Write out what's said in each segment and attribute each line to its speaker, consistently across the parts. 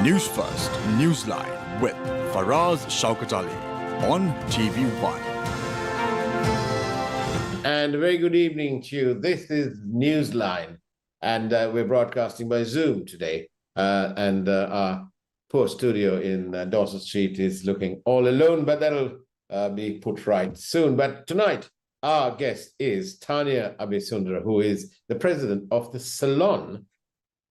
Speaker 1: Newsfirst, Newsline with Faraz Shaukat Ali on TV1.
Speaker 2: And a very good evening to you. This is Newsline, and we're broadcasting by Zoom today. Our poor studio in Dorset Street is looking all alone, but that'll be put right soon. But tonight, our guest is Tania Abeysundara, who is the president of the Ceylon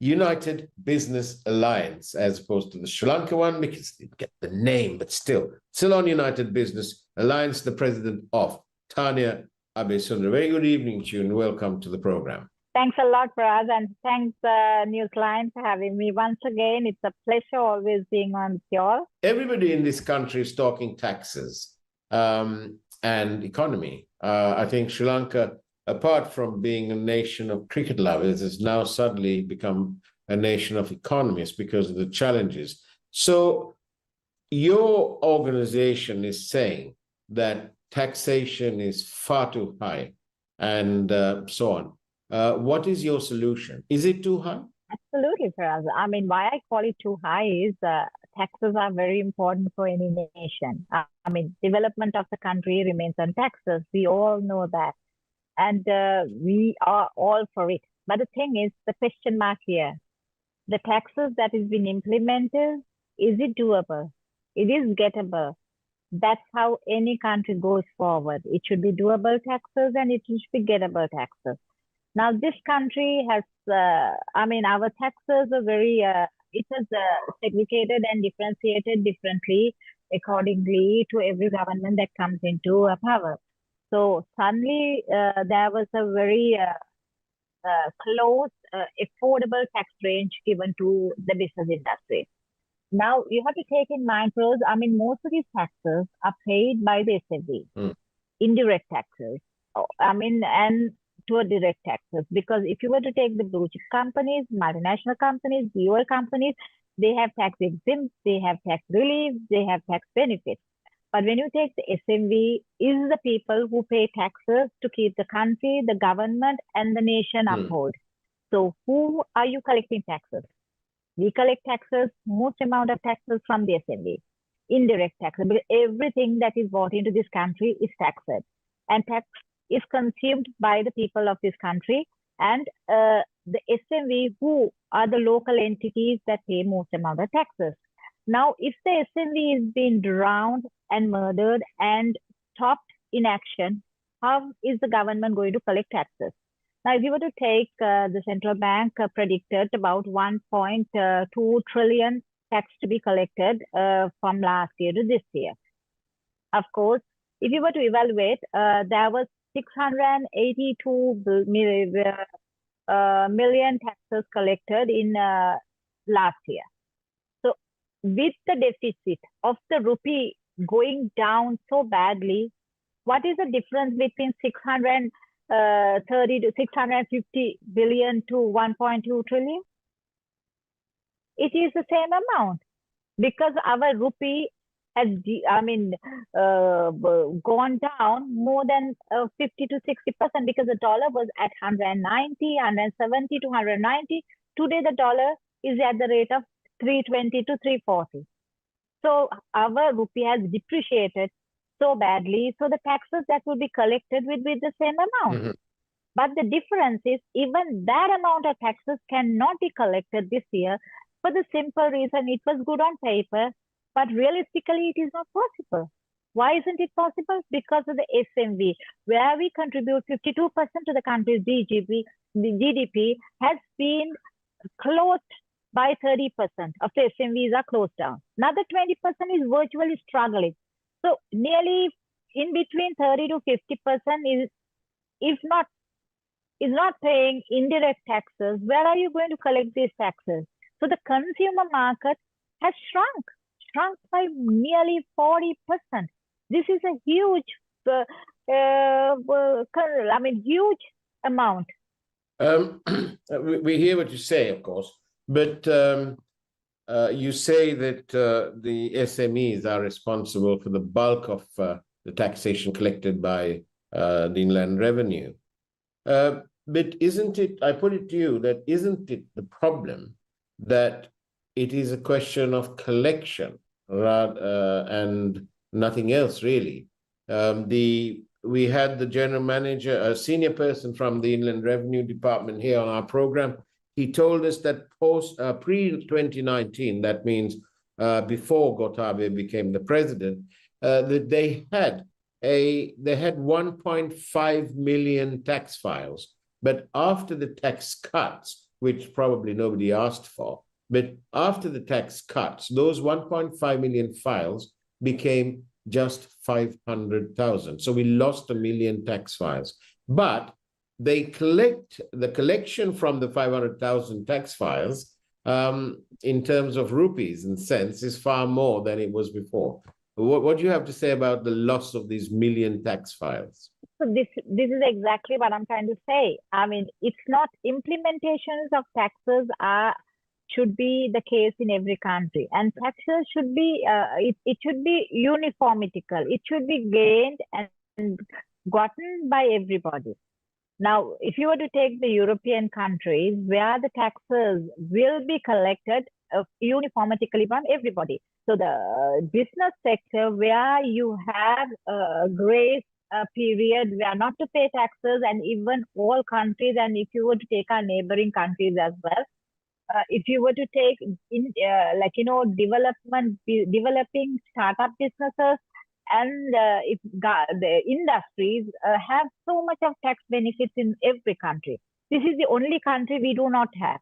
Speaker 2: United Business Alliance, as opposed to the Sri Lanka one, because they get the name, but still. Ceylon United Business Alliance, the president of. Tania Abeysundara. Very good evening to you and welcome to the program.
Speaker 3: Thanks a lot, Faraz, and thanks Newsline for having me once again. It's a pleasure always being on with you all.
Speaker 2: Everybody in this country is talking taxes and economy. I think Sri Lanka, apart from being a nation of cricket lovers, has now suddenly become a nation of economists because of the challenges. So your organization is saying that taxation is far too high and so on. What is your solution? Is it too high?
Speaker 3: Absolutely, Faraz. I mean, why I call it too high is taxes are very important for any nation. I mean, development of the country remains on taxes. We all know that. And we are all for it. But the thing is, the question mark here, the taxes that has been implemented, is it doable? It is gettable. That's how any country goes forward. It should be doable taxes and it should be gettable taxes. Now, this country has, our taxes are very, it is segregated and differentiated differently accordingly to every government that comes into power. So suddenly there was a very close, affordable tax range given to the business industry. Now, you have to take in mind, Rose, most of these taxes are paid by the SME, indirect taxes, and to direct taxes. Because if you were to take the blue chip companies, multinational companies, oil companies, they have tax exempt, they have tax relief, they have tax benefits. But when you take the SME, is the people who pay taxes to keep the country, the government, and the nation uphold. So who are you collecting taxes? We collect taxes, most amount of taxes from the SME, indirect taxes, because everything that is brought into this country is taxed. And tax is consumed by the people of this country. And the SME, who are the local entities that pay most amount of taxes. Now, if the SME is being drowned and murdered and stopped in action, how is the government going to collect taxes? Now, if you were to take the central bank predicted about 1.2 trillion tax to be collected from last year to this year. Of course, if you were to evaluate, there was 682 million taxes collected in last year. So with the deficit of the rupee going down so badly, what is the difference between 630 to 650 billion to 1.2 trillion? It is the same amount because our rupee has gone down more than 50 to 60% because the dollar was at 190, 170 to 190. Today, the dollar is at the rate of 320 to 340. So our rupee has depreciated so badly. So the taxes that will be collected will be the same amount. But the difference is even that amount of taxes cannot be collected this year for the simple reason it was good on paper, but realistically it is not possible. Why isn't it possible? Because of the SMV, where we contribute 52% to the country's GDP, the GDP has been closed by 30% of the SMVs are closed down. Another 20% is virtually struggling. So nearly in between 30 to 50% is not paying indirect taxes. Where are you going to collect these taxes? So the consumer market has shrunk by nearly 40%. This is a huge, huge amount.
Speaker 2: We hear what you say, of course, but you say that the SMEs are responsible for the bulk of the taxation collected by the inland revenue. But isn't it, I put it to you, that isn't it the problem that it is a question of collection and nothing else really. We had the general manager, a senior person from the Inland Revenue Department here on our program. He told us that pre-2019, that means before Gotabaya became the president, that they had 1.5 million tax files. But after the tax cuts, which probably nobody asked for, but after the tax cuts, those 1.5 million files became just 500,000. So we lost 1 million tax files. But the collection from the 500,000 tax files in terms of rupees and cents is far more than it was before. What do you have to say about the loss of these million tax files?
Speaker 3: So this is exactly what I'm trying to say. I mean, it's not implementations of taxes should be the case in every country, and taxes should be it should be uniformitical. It should be gained and gotten by everybody. Now, if you were to take the European countries where the taxes will be collected uniformically from everybody, so the business sector where you have a grace period where not to pay taxes, and even all countries, and if you were to take our neighboring countries as well, if you were to take developing startup businesses, and if the industries have so much of tax benefits in every country. This is the only country we do not have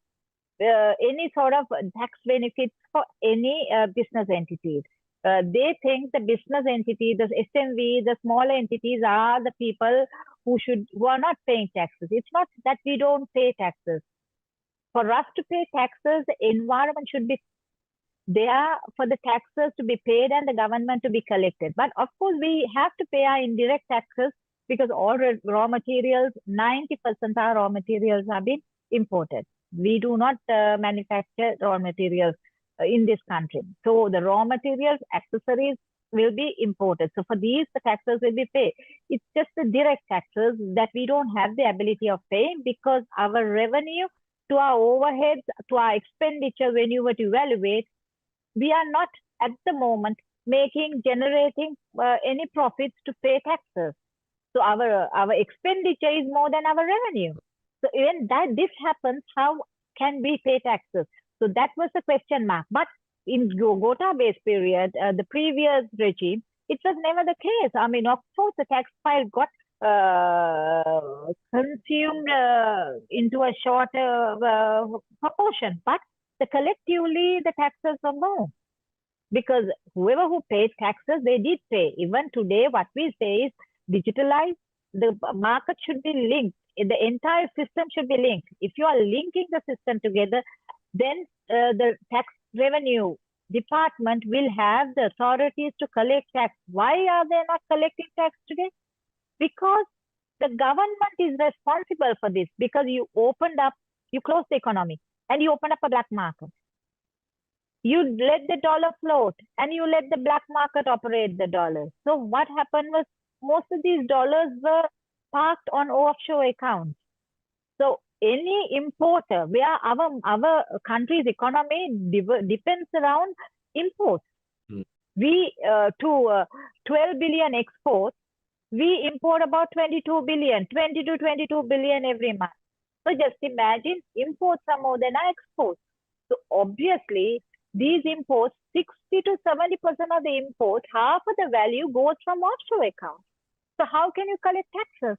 Speaker 3: any sort of tax benefits for any business entities. They think the business entity, the SMV, the small entities are the people who are not paying taxes. It's not that we don't pay taxes. For us to pay taxes, the environment should be there for the taxes to be paid and the government to be collected. But of course, we have to pay our indirect taxes because all raw materials, 90% of our raw materials have been imported. We do not manufacture raw materials in this country. So the raw materials, accessories will be imported. So for these, the taxes will be paid. It's just the direct taxes that we don't have the ability of paying because our revenue to our overheads, to our expenditure, when you were to evaluate, we are not at the moment generating any profits to pay taxes. So our expenditure is more than our revenue. So even this happens, how can we pay taxes? So that was the question mark. But in Gotabaya's period, the previous regime, it was never the case. I mean, of course, the tax file got consumed into a shorter proportion, but collectively the taxes were more. Because whoever who paid taxes, they did pay. Even today, what we say is digitalize. The market should be linked. The entire system should be linked. If you are linking the system together, then the tax revenue department will have the authorities to collect tax. Why are they not collecting tax today? Because the government is responsible for this, because you closed the economy and you opened up a black market. You let the dollar float and you let the black market operate the dollar. So what happened was most of these dollars were parked on offshore accounts. So any importer, where our country's economy depends around imports. We, to 12 billion exports, we import about 20 to 22 billion every month. So just imagine, imports are more than our exports. So obviously, these imports, 60 to 70% of the imports, half of the value goes from offshore accounts. So how can you collect taxes?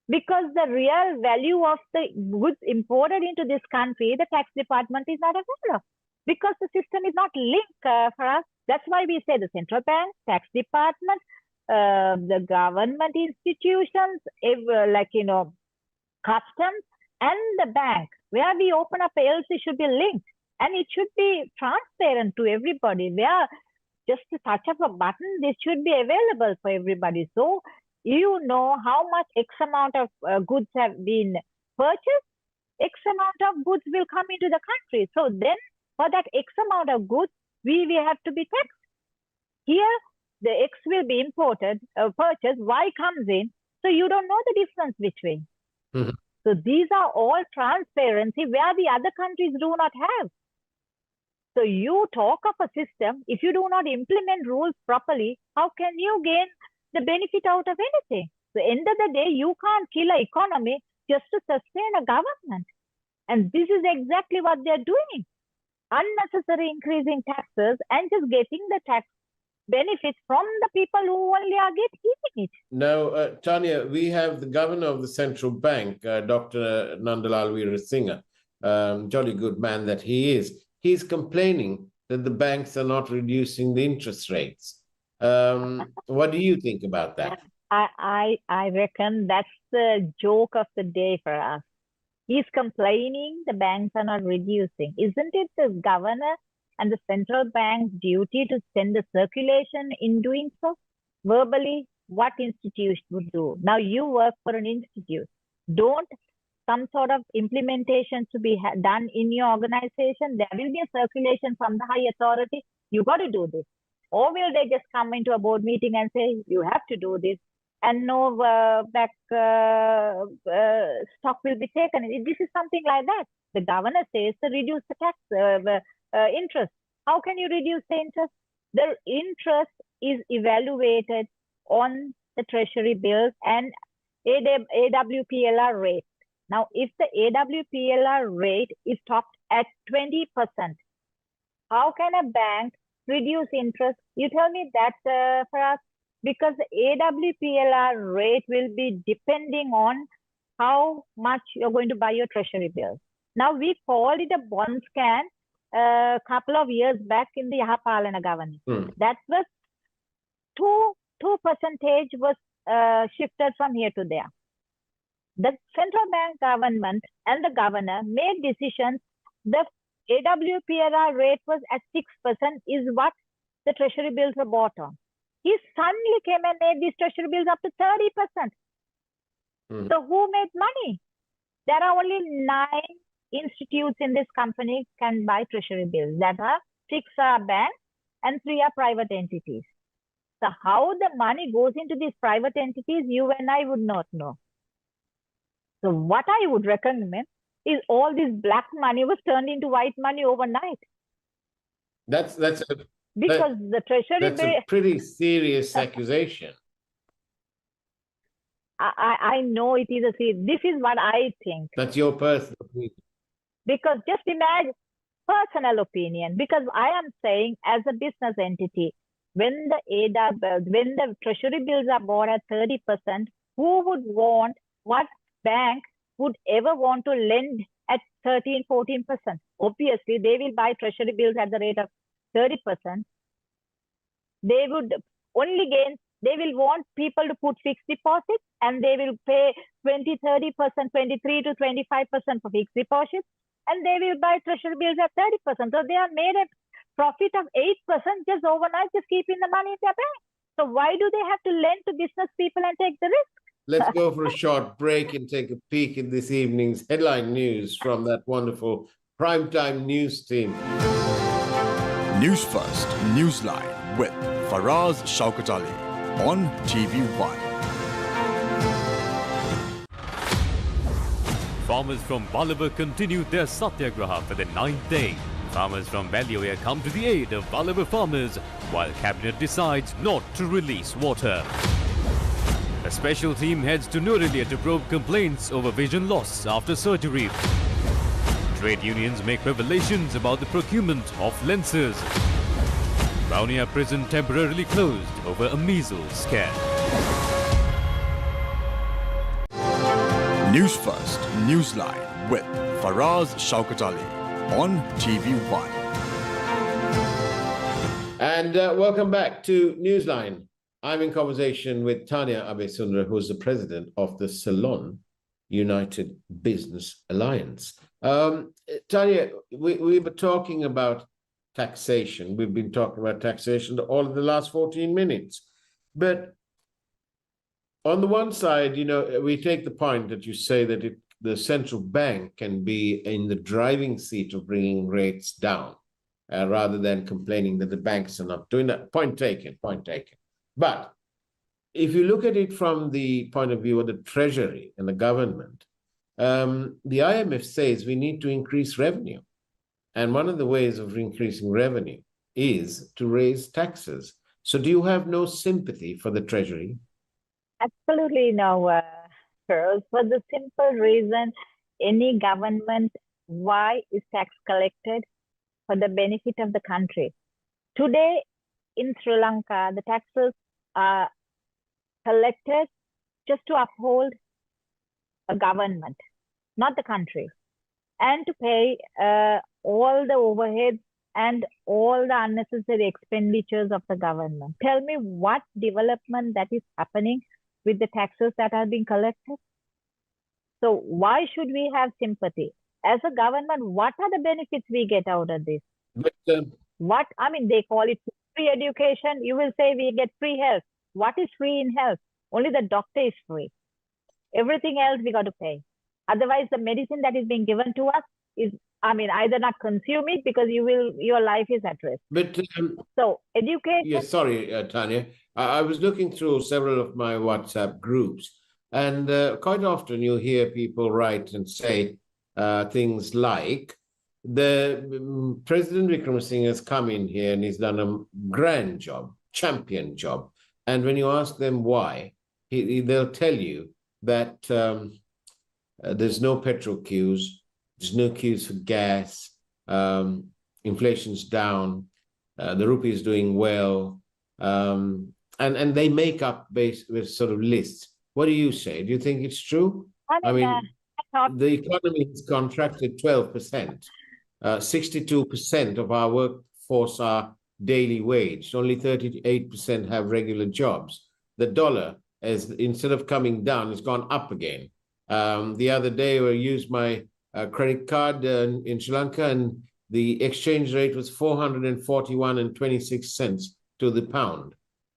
Speaker 3: Because the real value of the goods imported into this country, the tax department is not aware of. Because the system is not linked for us. That's why we say the central bank, tax department, the government institutions, customs, and the bank, where we open up a LC should be linked. And it should be transparent to everybody, where just a touch of a button, this should be available for everybody. So you know how much X amount of goods have been purchased, X amount of goods will come into the country. So then for that X amount of goods, we have to be taxed. Here, the X will be imported, purchased, Y comes in. So you don't know the difference which way. Mm-hmm. So these are all transparency where the other countries do not have. So you talk of a system, if you do not implement rules properly, how can you gain the benefit out of anything? So end of the day, you can't kill an economy just to sustain a government. And this is exactly what they're doing. Unnecessary increasing taxes and just getting the tax benefits from the people who only are getting it.
Speaker 2: Now, Tania, we have the governor of the central bank, Dr. Nandalal Veerasinghe, jolly good man that he is. He's complaining that the banks are not reducing the interest rates. What do you think about that?
Speaker 3: I reckon that's the joke of the day for us. He's complaining the banks are not reducing. Isn't it the governor and the central bank's duty to send a circulation in doing so? Verbally, what institute would do? Now you work for an institute. Don't some sort of implementation to be done in your organization. There will be a circulation from the high authority. You got to do this. Or will they just come into a board meeting and say, you have to do this, and no back stock will be taken? This is something like that. The governor says to reduce the tax interest. How can you reduce the interest? The interest is evaluated on the treasury bills and AWPLR rate. Now, if the AWPLR rate is topped at 20%, how can a bank reduce interest? You tell me that for us, because the AWPLR rate will be depending on how much you're going to buy your treasury bills. Now, we called it a bond scan a couple of years back in the Yahapalana government. That was 2% was shifted from here to there. The central bank government and the governor made decisions. The AWPLR rate was at 6% is what the treasury bills were bought on. He suddenly came and made these treasury bills up to 30%. So who made money? There are only 9 institutes in this company can buy treasury bills. That are 6 are banks and 3 are private entities. So how the money goes into these private entities, you and I would not know. So what I would recommend is all this black money was turned into white money overnight.
Speaker 2: Because
Speaker 3: the treasury
Speaker 2: that's a pretty serious accusation.
Speaker 3: I know it is a serious. This is what I think.
Speaker 2: That's your personal opinion.
Speaker 3: Because just imagine personal opinion. Because I am saying as a business entity, when the treasury bills are bought at 30%, who would want, what bank would ever want to lend at 13, 14%? Obviously, they will buy treasury bills at the rate of 30%. They would only gain, they will want people to put fixed deposits and they will pay 20, 30%, 23 to 25% for fixed deposits, and they will buy treasury bills at 30%. So they are made a profit of 8% just overnight, just keeping the money in their bank. So why do they have to lend to business people and take the risk?
Speaker 2: Let's go for a short break and take a peek in this evening's headline news from that wonderful primetime news team.
Speaker 1: Newsfirst, Newsline with Faraz Shaukat Ali on TV1.
Speaker 4: Farmers from Balaba continued their satyagraha for the 9th day. Farmers from Valioya come to the aid of Balaba farmers while Cabinet decides not to release water. A special team heads to Nurelia to probe complaints over vision loss after surgery. Trade unions make revelations about the procurement of lenses. Baunia prison temporarily closed over a measles scare.
Speaker 1: Newsfirst, Newsline with Faraz Shaukat Ali on TV1.
Speaker 2: And welcome back to Newsline. I'm in conversation with Tania Abeysundara, who's the president of the Ceylon United Business Alliance. Tania, we were talking about taxation. We've been talking about taxation all of the last 14 minutes. But on the one side, you know, we take the point that you say that the central bank can be in the driving seat of bringing rates down rather than complaining that the banks are not doing that. Point taken, point taken. But if you look at it from the point of view of the Treasury and the government, the IMF says we need to increase revenue. And one of the ways of increasing revenue is to raise taxes. So do you have no sympathy for the Treasury?
Speaker 3: Absolutely no, Charles, for the simple reason any government, why is tax collected? For the benefit of the country. Today in Sri Lanka, the taxes are collected just to uphold a government, not the country, and to pay all the overheads and all the unnecessary expenditures of the government. Tell me what development that is happening with the taxes that are being collected. So why should we have sympathy? As a government, what are the benefits we get out of this?
Speaker 2: But,
Speaker 3: They call it free education. You will say we get free health. What is free in health? Only the doctor is free. Everything else we got to pay. Otherwise, the medicine that is being given to us is, either not consume it because your life is at risk.
Speaker 2: But
Speaker 3: so education.
Speaker 2: Yes, sorry, Tania. I was looking through several of my WhatsApp groups, and quite often you hear people write and say things like, the President Wickremesinghe has come in here and he's done a grand job, champion job. And when you ask them why, they'll tell you that there's no petrol queues, there's no queues for gas, inflation's down, the rupee is doing well, and they make up with sort of lists. What do you say? Do you think it's true? The economy has contracted 12%. 62% of our workforce are daily wage. Only 38% have regular jobs. The dollar, instead of coming down, has gone up again. The other day, I used my credit card in Sri Lanka, and the exchange rate was 441.26 cents to the pound.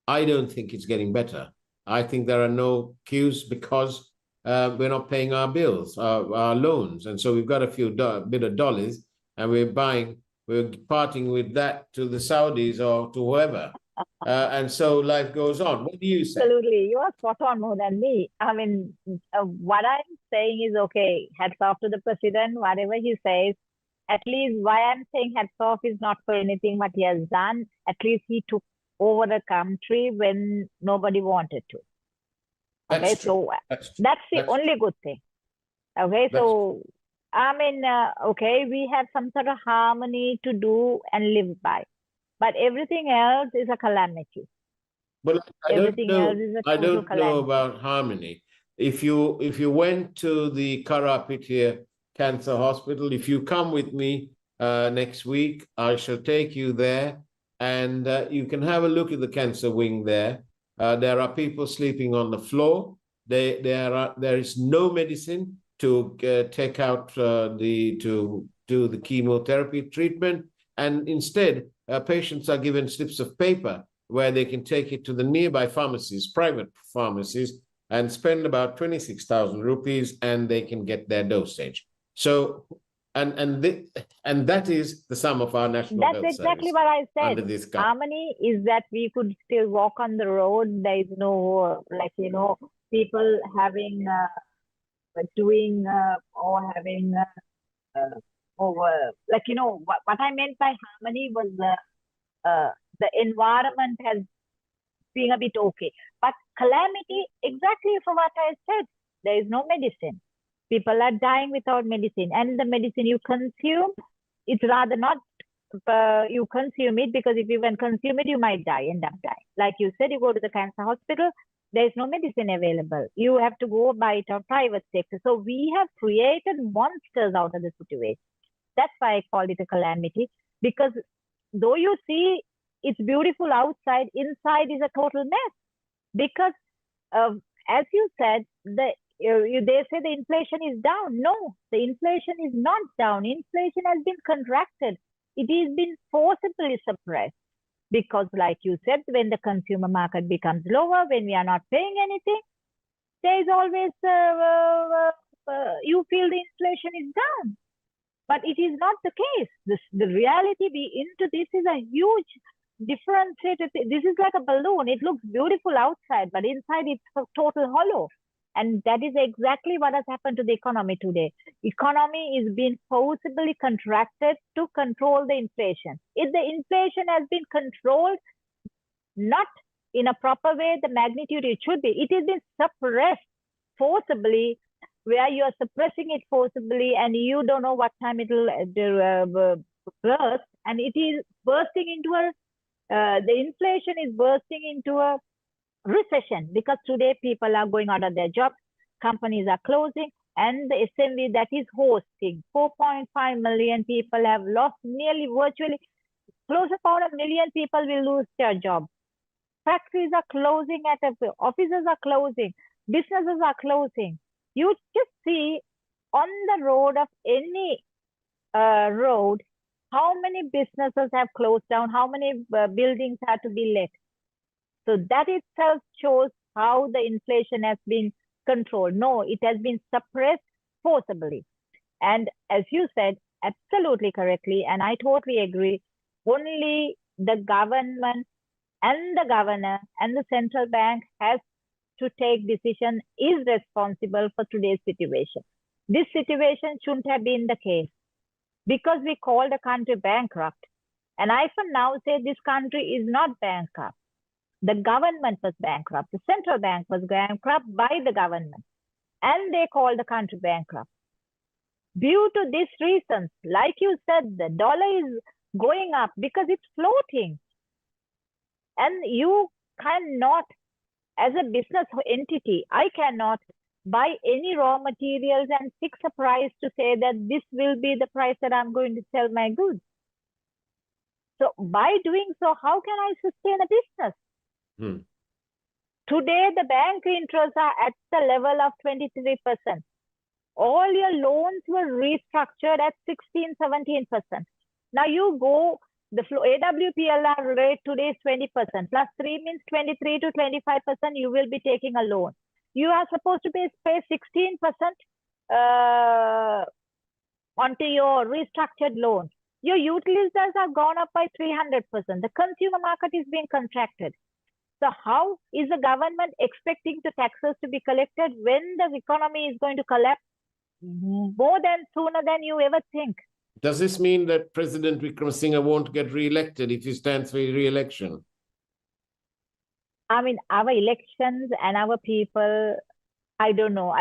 Speaker 2: I don't think it's getting better. I think there are no queues because we're not paying our bills, our loans. And so we've got a bit of dollars, and we're parting with that to the Saudis or to whoever. And so life goes on. What do you say?
Speaker 3: Absolutely. You are spot on more than me. What I'm saying is, okay, hats off to the president, whatever he says. At least why I'm saying hats off is not for anything what he has done. At least he took over the country when nobody wanted to. Okay, so that's the only good thing. Okay, so okay, we have some sort of harmony to do and live by, but everything else is a calamity.
Speaker 2: Well, I don't know about harmony. If you went to the Karapitiya Cancer Hospital, if you come with me next week, I shall take you there, and you can have a look at the cancer wing there. There are people sleeping on the floor. There is no medicine to take out to do the chemotherapy treatment, and instead patients are given slips of paper where they can take it to the nearby pharmacies, private pharmacies, and spend about 26,000 rupees, and they can get their dosage. So, and that is the sum of our national health service. That's exactly
Speaker 3: what I said. Harmony is that we could still walk on the road. There is no, people having, doing or having over, what I meant by harmony was the environment has been a bit okay. But calamity, exactly for what I said, there is no medicine. People are dying without medicine. And the medicine you consume, it's rather not you consume it, because if you even consume it, you might end up dying. Like you said, you go to the cancer hospital, there is no medicine available. You have to go buy it on private sector. So we have created monsters out of the situation. That's why I call it a calamity, because though you see it's beautiful outside, inside is a total mess. Because as you said, they say the inflation is down. No, the inflation is not down. Inflation has been contracted. It has been forcibly suppressed. Because like you said, when the consumer market becomes lower, when we are not paying anything, there is always, you feel the inflation is down. But it is not the case. The reality into this is a huge differentiated. This is like a balloon. It looks beautiful outside, but inside it's a total hollow. And that is exactly what has happened to the economy today. Economy is being forcibly contracted to control the inflation. If the inflation has been controlled, not in a proper way, the magnitude it should be, it has been suppressed forcibly, where you are suppressing it forcibly and you don't know what time it will burst, and it is bursting into the inflation is bursting into a recession, because today people are going out of their jobs, companies are closing, and the SMV that is hosting 4.5 million people have lost, nearly virtually close about 1 million people will lose their jobs. Factories are closing, offices are closing, businesses are closing. You just see on the road of any road, how many businesses have closed down, how many buildings had to be let. So that itself shows how the inflation has been controlled. No, it has been suppressed forcibly. And as you said, absolutely correctly, and I totally agree, only the government and the governor and the central bank has to take decision, is responsible for today's situation. This situation shouldn't have been the case, because we call the country bankrupt. And I for now say this country is not bankrupt. The government was bankrupt. The central bank was bankrupt by the government, and they called the country bankrupt. Due to these reasons, like you said, the dollar is going up because it's floating. And you cannot, as a business entity, I cannot buy any raw materials and fix a price to say that this will be the price that I'm going to sell my goods. So by doing so, how can I sustain a business? Today, the bank interests are at the level of 23%. All your loans were restructured at 16, 17%. Now you go, the AWPLR rate today is 20%. Plus 3 means 23 to 25% you will be taking a loan. You are supposed to pay 16% onto your restructured loan. Your utilities have gone up by 300%. The consumer market is being contracted. So how is the government expecting the taxes to be collected when the economy is going to collapse sooner than you ever think?
Speaker 2: Does this mean that President Wickremesinghe won't get re-elected if he stands for re-election?
Speaker 3: I mean, our elections and our people, I don't know.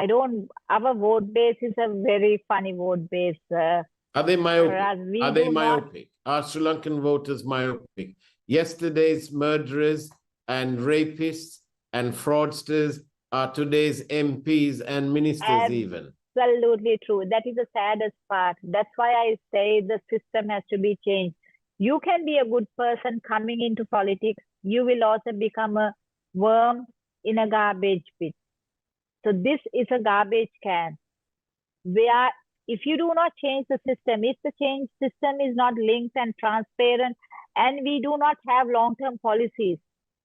Speaker 3: Our vote base is a very funny vote base.
Speaker 2: Are they myopic? Are Sri Lankan voters myopic? Yesterday's murderers and rapists and fraudsters are today's MPs and ministers even.
Speaker 3: Absolutely true. That is the saddest part. That's why I say the system has to be changed. You can be a good person coming into politics. You will also become a worm in a garbage pit. So this is a garbage can where if you do not change the system, if the change system is not linked and transparent, and we do not have long-term policies,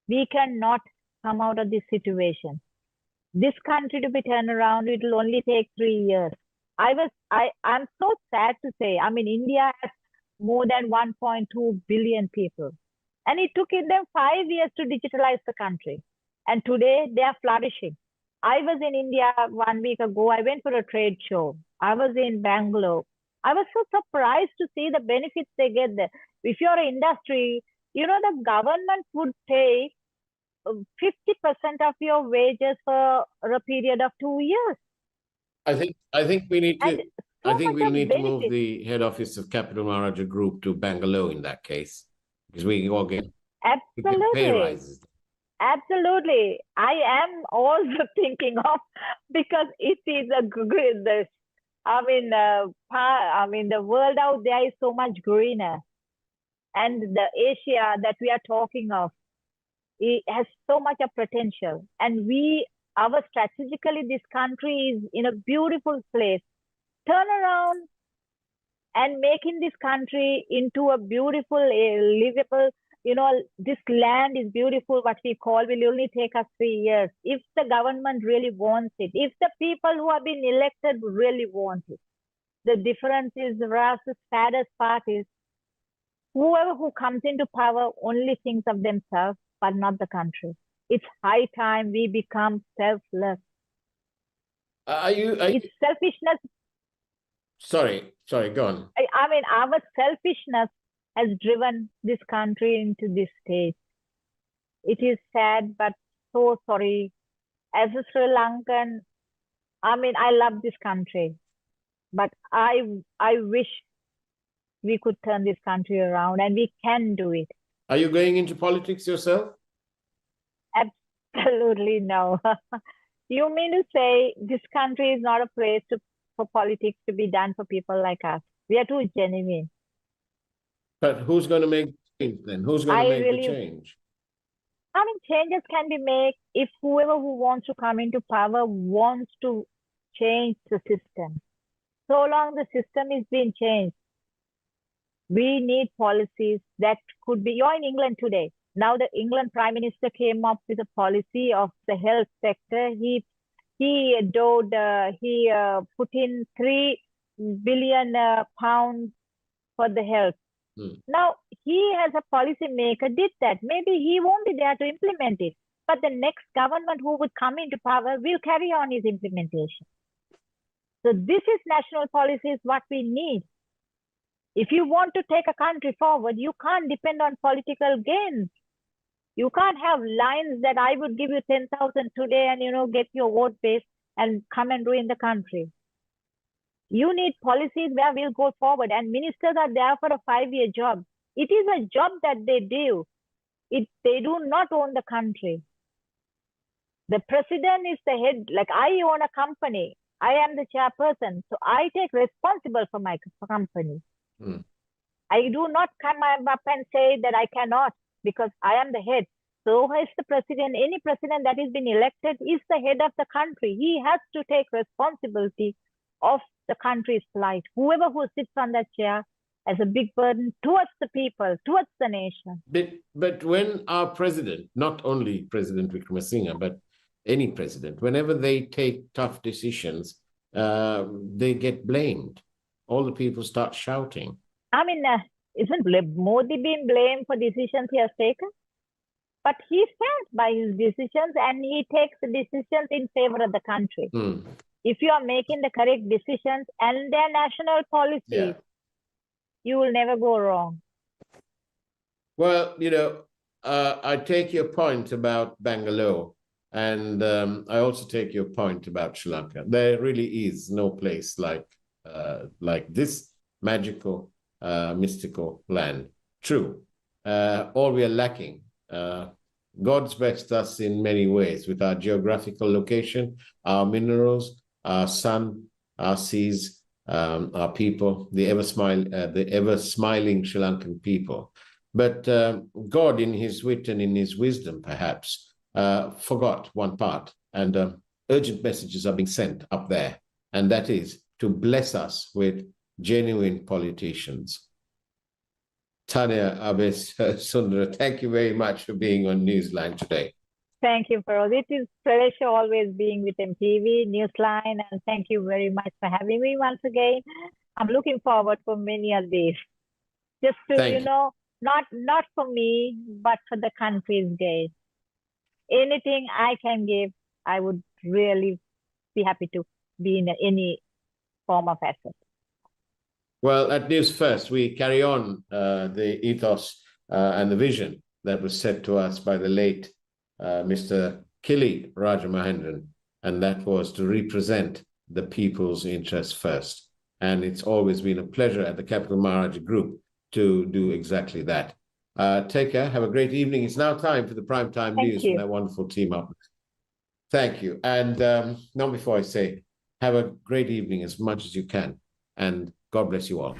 Speaker 3: we cannot come out of this situation. This country to be turned around, it will only take 3 years. I'm so sad to say, I mean, India has more than 1.2 billion people. And it took them 5 years to digitalize the country. And today they are flourishing. I was in India 1 week ago. I went for a trade show. I was in Bangalore. I was so surprised to see the benefits they get there. If you're an industry, you know, the government would pay 50% of your wages for a period of 2 years.
Speaker 2: I think we need to move the head office of Capital Maharaja Group to Bangalore in that case, because we all get pay rises.
Speaker 3: Absolutely. I am also thinking of, because it is a good, the world out there is so much greener. And the Asia that we are talking of, it has so much of potential. And strategically, this country is in a beautiful place. Turn around and making this country into a beautiful, livable, this land is beautiful, what we call, will only take us 3 years. If the government really wants it, if the people who have been elected really want it. The difference is, the saddest part is, whoever who comes into power only thinks of themselves, but not the country. It's high time we become selfless.
Speaker 2: Are you?
Speaker 3: It's selfishness.
Speaker 2: Sorry, go on.
Speaker 3: I mean, our selfishness has driven this country into this state. It is sad, but so sorry. As a Sri Lankan, I mean, I love this country, but I wish we could turn this country around, and we can do it.
Speaker 2: Are you going into politics yourself?
Speaker 3: Absolutely no. You mean to say this country is not a place for politics to be done for people like us? We are too genuine.
Speaker 2: But who's going to make change then? Who's going to make the change?
Speaker 3: I mean, changes can be made if whoever who wants to come into power wants to change the system. So long the system is being changed, we need policies that could be. You're in England today. Now the England Prime Minister came up with a policy of the health sector. He put in £3 billion pounds for the health. Now, he as a policy maker did that. Maybe he won't be there to implement it, but the next government who would come into power will carry on his implementation. So this is national policy is what we need. If you want to take a country forward, you can't depend on political gains. You can't have lines that I would give you 10,000 today and, get your vote base and come and ruin the country. You need policies where we'll go forward, and ministers are there for a 5-year job. It is a job that they do. They do not own the country. The president is the head. Like, I own a company. I am the chairperson. So I take responsible for my company. I do not come up and say that I cannot, because I am the head. So is the president. Any president that has been elected is the head of the country. He has to take responsibility of the country's plight. Whoever who sits on that chair has a big burden towards the people, towards the nation.
Speaker 2: But when our president, not only President Wickremesinghe, but any president, whenever they take tough decisions, they get blamed. All the people start shouting.
Speaker 3: I mean, isn't Modi being blamed for decisions he has taken? But he stands by his decisions and he takes the decisions in favor of the country. If you are making the correct decisions and their national policies, you will never go wrong.
Speaker 2: Well, I take your point about Bangalore, and I also take your point about Sri Lanka. There really is no place like this magical, mystical land. True. All we are lacking, God's blessed us in many ways with our geographical location, our minerals, our sun, our seas, our people, the ever smiling Sri Lankan people. But God, in his wit and in his wisdom, perhaps, forgot one part, and urgent messages are being sent up there, and that is to bless us with genuine politicians. Tania Abeysundara, thank you very much for being on Newsline today.
Speaker 3: Thank you, Feroz. It is a pleasure always being with MTV, Newsline, and thank you very much for having me once again. I'm looking forward for many of these. Just to, not for me, but for the country's gain. Anything I can give, I would really be happy to be in any form of asset.
Speaker 2: Well, at Newsfirst, we carry on the ethos and the vision that was set to us by the late Mr. Kili Rajamahendran, and that was to represent the people's interests first. And it's always been a pleasure at the Capital Maharaja Group to do exactly that. Take care. Have a great evening. It's now time for the Primetime News from that wonderful team up. Thank you. And now before I say, have a great evening as much as you can. And God bless you all.